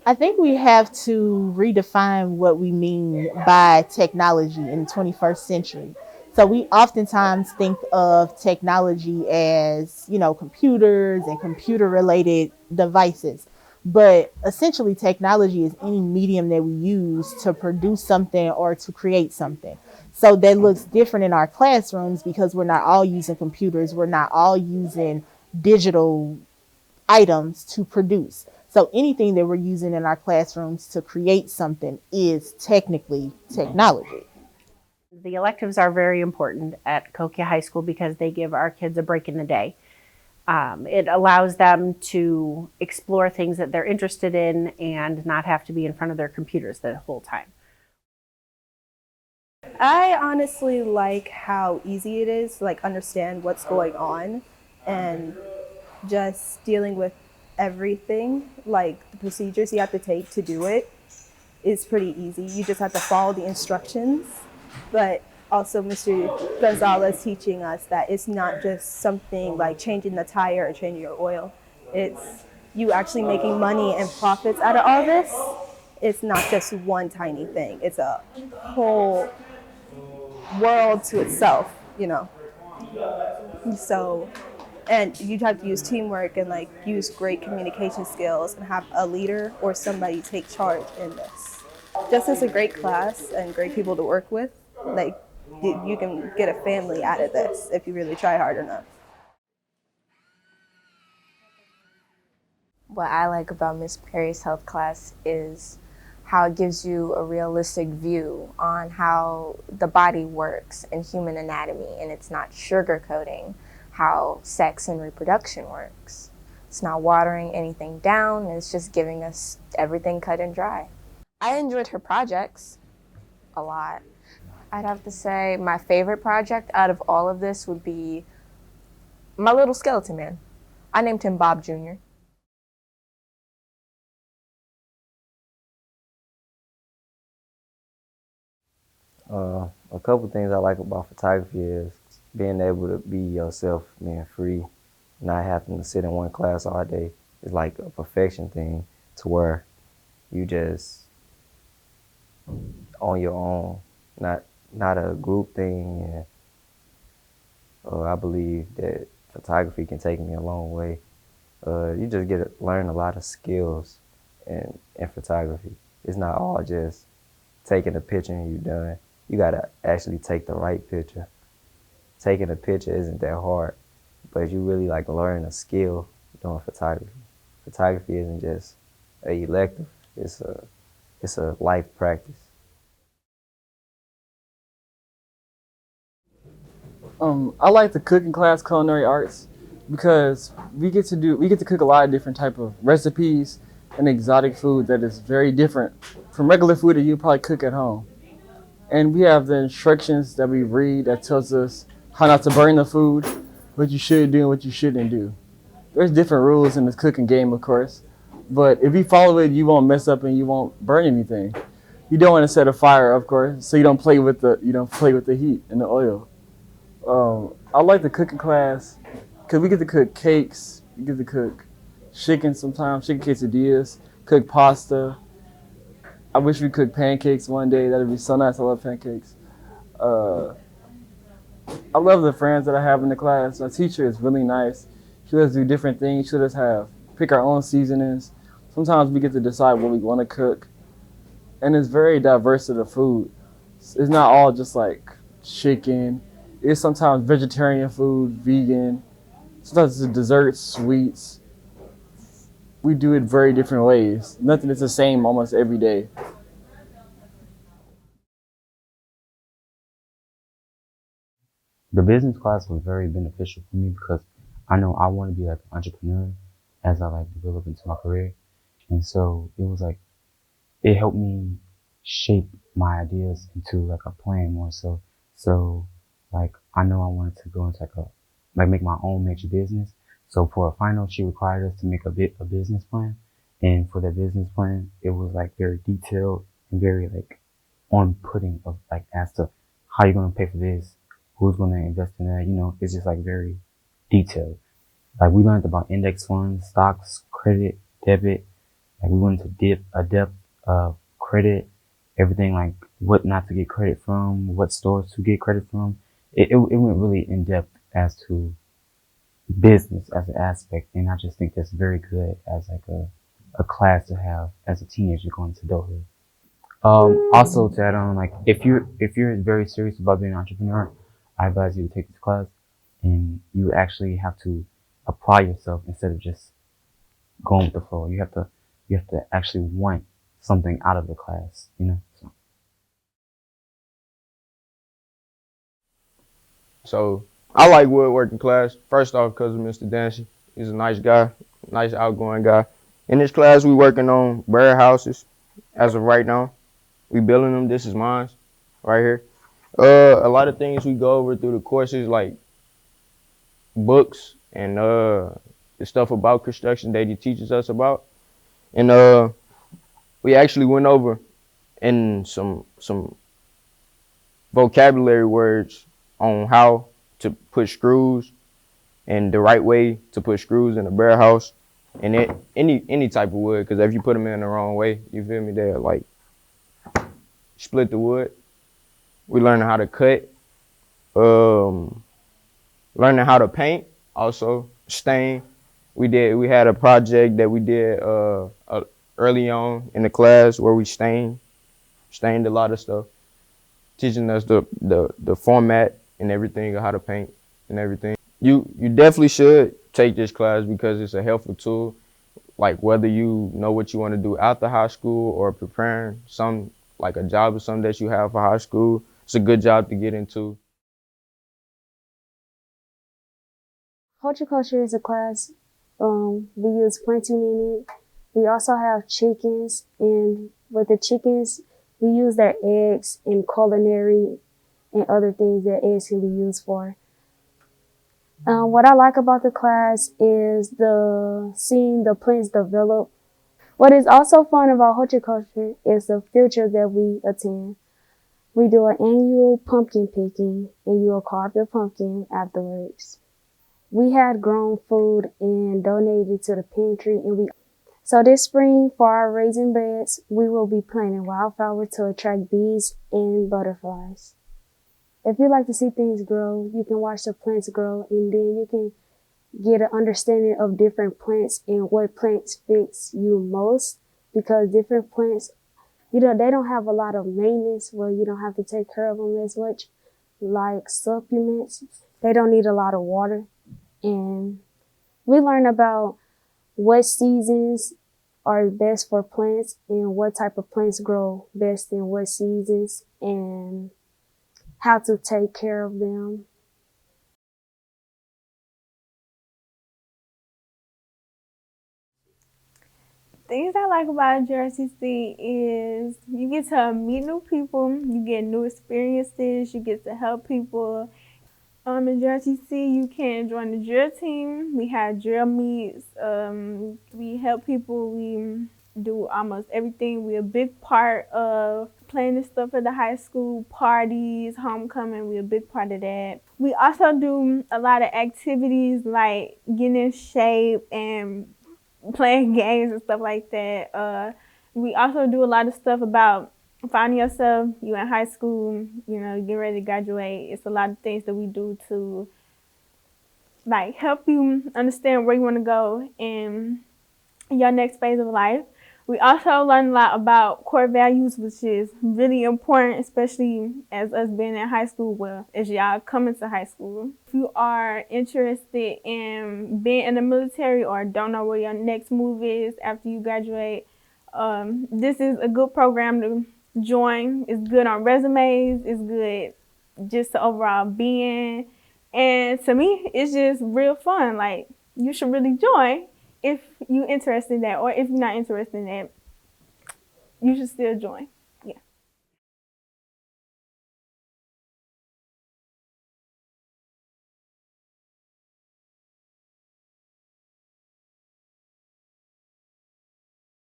I think we have to redefine what we mean by technology in the 21st century. So we oftentimes think of technology as, computers and computer related devices. But essentially, technology is any medium that we use to produce something or to create something. So that looks different in our classrooms because we're not all using computers, we're not all using digital items to produce. So anything that we're using in our classrooms to create something is technically technology. The electives are very important at Cahokia High School because they give our kids a break in the day. It allows them to explore things that they're interested in and not have to be in front of their computers the whole time. I honestly like how easy it is to understand what's going on and just dealing with everything, like the procedures you have to take to do it is pretty easy. You just have to follow the instructions. But also Mr. Gonzalez teaching us that it's not just something like changing the tire or changing your oil. It's you actually making money and profits out of all this. It's not just one tiny thing. It's a whole world to itself. So, and you have to use teamwork and use great communication skills and have a leader or somebody take charge in this. Just as a great class and great people to work with, you can get a family out of this if you really try hard enough. What I like about Miss Perry's health class is how it gives you a realistic view on how the body works in human anatomy, and it's not sugarcoating how sex and reproduction works. It's not watering anything down, it's just giving us everything cut and dry. I enjoyed her projects a lot. I'd have to say my favorite project out of all of this would be my little skeleton man. I named him Bob Jr. A couple things I like about photography is being able to be yourself, being free, not having to sit in one class all day. It's like a perfection thing to where you just on your own, not a group thing. And I believe that photography can take me a long way. You just get to learn a lot of skills in photography. It's not all just taking a picture and you're done. You gotta actually take the right picture. Taking a picture isn't that hard, but you really learn a skill doing photography. Photography isn't just an elective, it's a life practice. I like the cooking class, Culinary Arts, because we get to cook a lot of different type of recipes and exotic food that is very different from regular food that you probably cook at home. And we have the instructions that we read that tells us how not to burn the food, what you should do and what you shouldn't do. There's different rules in this cooking game, of course, but if you follow it, you won't mess up and you won't burn anything. You don't want to set a fire, of course, so you don't play with the heat and the oil. I like the cooking class because we get to cook cakes, we get to cook chicken sometimes, chicken quesadillas, cook pasta. I wish we could pancakes one day. That'd be so nice. I love pancakes. I love the friends that I have in the class. My teacher is really nice. She lets us do different things. She lets us pick our own seasonings. Sometimes we get to decide what we want to cook. And it's very diverse of the food. It's not all just like chicken. It's sometimes vegetarian food, vegan. Sometimes it's desserts, sweets. We do it very different ways. Nothing is the same almost every day. The business class was very beneficial for me because I know I want to be an entrepreneur as I develop into my career. And so it was it helped me shape my ideas into a plan more so. So I know I wanted to go into make my own major business. So for a final, she required us to make a business plan. And for that business plan, it was very detailed and very on putting of as to how you're going to pay for this, who's going to invest in that. It's just very detailed. We learned about index funds, stocks, credit, debit, Like we went into a depth of credit, everything like what not to get credit from, what stores to get credit from. It went really in depth as to business as an aspect, and I just think that's very good as like a class to have as a teenager going to adulthood. Also to add on, like if you're very serious about being an entrepreneur, I advise you to take this class, and you actually have to apply yourself instead of just going with the flow. You have to actually want something out of the class, you know. So I like woodworking class. First off, because of Mr. Dancy. He's a nice guy, nice outgoing guy. In this class, we working on warehouses as of right now. We building them. This is mine right here. A lot of things we go over through the courses, like books and the stuff about construction that he teaches us about. And we actually went over in some vocabulary words on how to put screws and the right way to put screws in a warehouse and any type of wood. Because if you put them in the wrong way, you feel me, they'll like split the wood. We learning how to cut, learning how to paint, also stain. We had a project that we did early on in the class where we stained a lot of stuff, teaching us the format and everything of how to paint and everything. You definitely should take this class because it's a helpful tool. Like whether you know what you want to do after high school or preparing some like a job or something that you have for high school, it's a good job to get into. Horticulture is a class. We use planting in it. We also have chickens, and with the chickens, we use their eggs in culinary and other things that eggs can be used for. What I like about the class is seeing the plants develop. What is also fun about horticulture is the future that we attend. We do an annual pumpkin picking, and you will carve the pumpkin afterwards. We had grown food and donated to the pantry, so this spring for our raising beds, we will be planting wildflowers to attract bees and butterflies. If you like to see things grow, you can watch the plants grow, and then you can get an understanding of different plants and what plants fits you most, because different plants, they don't have a lot of maintenance where you don't have to take care of them as much. Like supplements, they don't need a lot of water. And we learn about what seasons are best for plants and what type of plants grow best in what seasons and how to take care of them. Things I like about JROTC is you get to meet new people, you get new experiences, you get to help people. In JROTC, you can join the drill team. We have drill meets. We help people. We do almost everything. We're a big part of planning stuff at the high school, parties, homecoming. We're a big part of that. We also do a lot of activities like getting in shape and playing games and stuff like that. We also do a lot of stuff about finding yourself. You in high school, getting ready to graduate. It's a lot of things that we do to like help you understand where you want to go in your next phase of life. We also learn a lot about core values, which is really important, especially as us being in high school, well, as y'all coming to high school. If you are interested in being in the military or don't know where your next move is after you graduate, this is a good program to join. It's good on resumes. It's good just to overall being. And to me, it's just real fun. Like, you should really join. If you're interested in that, or if you're not interested in that, you should still join.